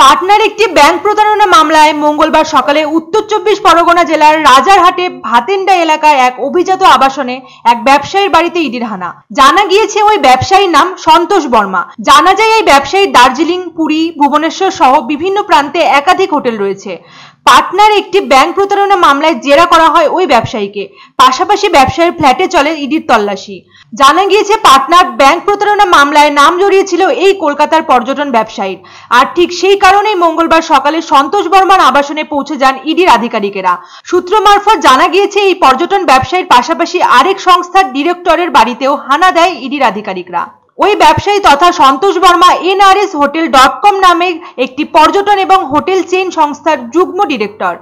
পাটনার একটি ব্যাংক প্রতারণা মামলায় মঙ্গলবার সকালে উত্তর চব্বিশ পরগনা জেলার রাজারহাটে ভাতেন্ডা এলাকায় এক অভিজাত আবাসনে এক ব্যবসায়ীর বাড়িতে ইডির হানা। জানা গিয়েছে ওই ব্যবসায়ীর নাম সন্তোষ বর্মা। জানা যায় এই ব্যবসায়ীর দার্জিলিং, পুরী, ভুবনেশ্বর সহ বিভিন্ন প্রান্তে একাধিক হোটেল রয়েছে। পাটনার একটি ব্যাংক প্রতারণা মামলায় জেরা করা হয় ওই ব্যবসায়ীকে। পাশাপাশি ব্যবসায়ীর ফ্ল্যাটে চলে ইডির তল্লাশি। জানা গিয়েছে পাটনার ব্যাংক প্রতারণা মামলায় নাম জড়িয়েছিল এই কলকাতার পর্যটন ব্যবসায়ীর। আর ঠিক সেই কারণেই মঙ্গলবার সকালে সন্তোষ বর্মার আবাসনে পৌঁছে যান ইডির আধিকারিকেরা। সূত্র মারফত জানা গিয়েছে এই পর্যটন ব্যবসায়ীর পাশাপাশি আরেক সংস্থার ডিরেক্টরের বাড়িতেও হানা দেয় ইডির আধিকারিকরা। ওই ব্যবসায়ী তথা সন্তোষ বর্মা NRShotel.com নামে একটি পর্যটন এবং হোটেল চেইন সংস্থার যুগ্ম ডিরেক্টর।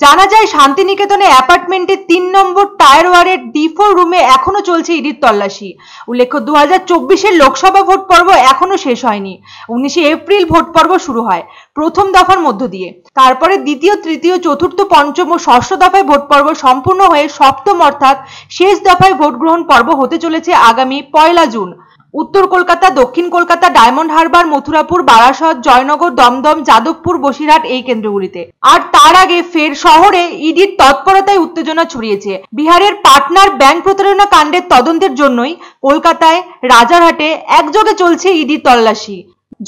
জানা যায় শান্তিনিকেতনে অ্যাপার্টমেন্টের 3 নম্বর টায়ার ওয়ারের D4 রুমে এখনো চলছে ইডির তল্লাশি। উল্লেখ্য 2024-এর লোকসভা ভোট পর্ব এখনো শেষ হয়নি। 19 এপ্রিল ভোট পর্ব শুরু হয় প্রথম দফার মধ্য দিয়ে। তারপরে দ্বিতীয়, তৃতীয়, চতুর্থ, পঞ্চম ও ষষ্ঠ দফায় ভোট পর্ব সম্পূর্ণ হয়ে সপ্তম অর্থাৎ শেষ দফায় ভোট গ্রহণ পর্ব হতে চলেছে আগামী 1 জুন। উত্তর কলকাতা, দক্ষিণ কলকাতা, ডায়মন্ড হারবার, মথুরাপুর, বারাসত, জয়নগর, দমদম, যাদবপুর, বসিরহাট এই কেন্দ্রগুলিতে। আর তার আগে ফের শহরে ইডির তৎপরতায় উত্তেজনা ছড়িয়েছে। বিহারের পাটনার ব্যাংক প্রতারণা কাণ্ডের তদন্তের জন্যই কলকাতায় রাজারহাটে একযোগে চলছে ইডির তল্লাশি।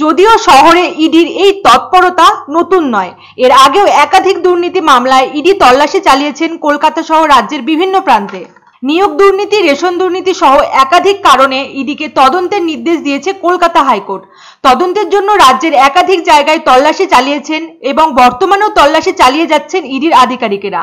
যদিও শহরে ইডির এই তৎপরতা নতুন নয়, এর আগেও একাধিক দুর্নীতি মামলায় ইডি তল্লাশি চালিয়েছেন কলকাতা সহ রাজ্যের বিভিন্ন প্রান্তে। নিয়োগ দুর্নীতি, রেশন দুর্নীতি সহ একাধিক কারণে ইডিকে তদন্তের নির্দেশ দিয়েছে কলকাতা হাইকোর্ট। তদন্তের জন্য রাজ্যের একাধিক জায়গায় তল্লাশি চালিয়েছেন এবং বর্তমানেও তল্লাশি চালিয়ে যাচ্ছেন ইডির আধিকারিকেরা।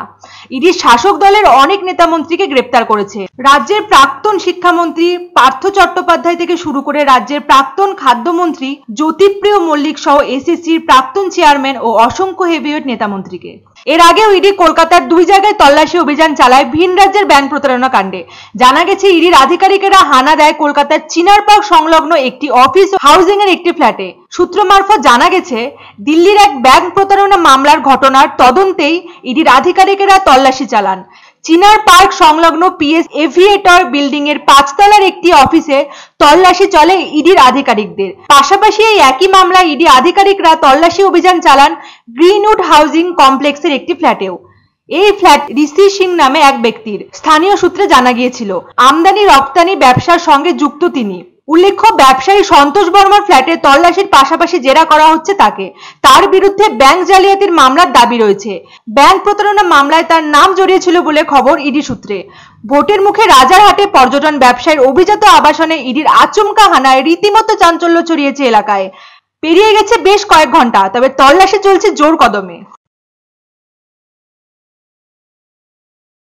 ইডির শাসক দলের অনেক নেতামন্ত্রীকে গ্রেপ্তার করেছে। রাজ্যের প্রাক্তন শিক্ষামন্ত্রী পার্থ চট্টোপাধ্যায় থেকে শুরু করে রাজ্যের প্রাক্তন খাদ্যমন্ত্রী জ্যোতিপ্রিয় মল্লিক সহ SSCর প্রাক্তন চেয়ারম্যান ও অসংখ্য হেভিওয়েট নেতামন্ত্রীকে। এর আগেও ইডি কলকাতার 2 জায়গায় তল্লাশি অভিযান চালায় ভিন রাজ্যের ব্যাংক প্রতারণা কাণ্ডে। জানা গেছে ইডির আধিকারিকেরা হানা দেয় কলকাতার চিনার পার্ক সংলগ্ন একটি অফিস হাউজিং এর একটি ফ্ল্যাটে। সূত্র মারফত জানা গেছে দিল্লির এক ব্যাংক প্রতারণা মামলার ঘটনার তদন্তেই ইডির আধিকারিকেরা তল্লাশি চালান। চিনার পার্ক সংলগ্ন PS এভিয়েটর বিল্ডিং এর 5 তলার একটি অফিসে তল্লাশি চলে ইডির আধিকারিকদের। পাশাপাশি এই একই মামলায় ইডি আধিকারিকরা তল্লাশি অভিযান চালান গ্রিনউড হাউজিং কমপ্লেক্সের একটি ফ্ল্যাটেও। এই ফ্ল্যাট ঋষি সিং নামে এক ব্যক্তির। স্থানীয় সূত্রে জানা গিয়েছিল আমদানি রপ্তানি ব্যবসার সঙ্গে যুক্ত তিনি। উল্লেখ্য ব্যবসায়ী সন্তোষ বর্মার ফ্ল্যাটে তল্লাশির পাশাপাশি জেরা করা হচ্ছে তাকে। তার বিরুদ্ধে ব্যাংক জালিয়াতির মামলার দাবি রয়েছে। ব্যাংক প্রতারণা মামলায় তার নাম জড়িয়েছিল বলে খবর ইডি সূত্রে। ভোটের মুখে রাজারহাটে পর্যটন ব্যবসায়ীর অভিজাত আবাসনে ইডির আচমকা হানায় রীতিমতো চাঞ্চল্য ছড়িয়েছে এলাকায়। পেরিয়ে গেছে বেশ কয়েক ঘন্টা, তবে তল্লাশি চলছে জোর কদমে।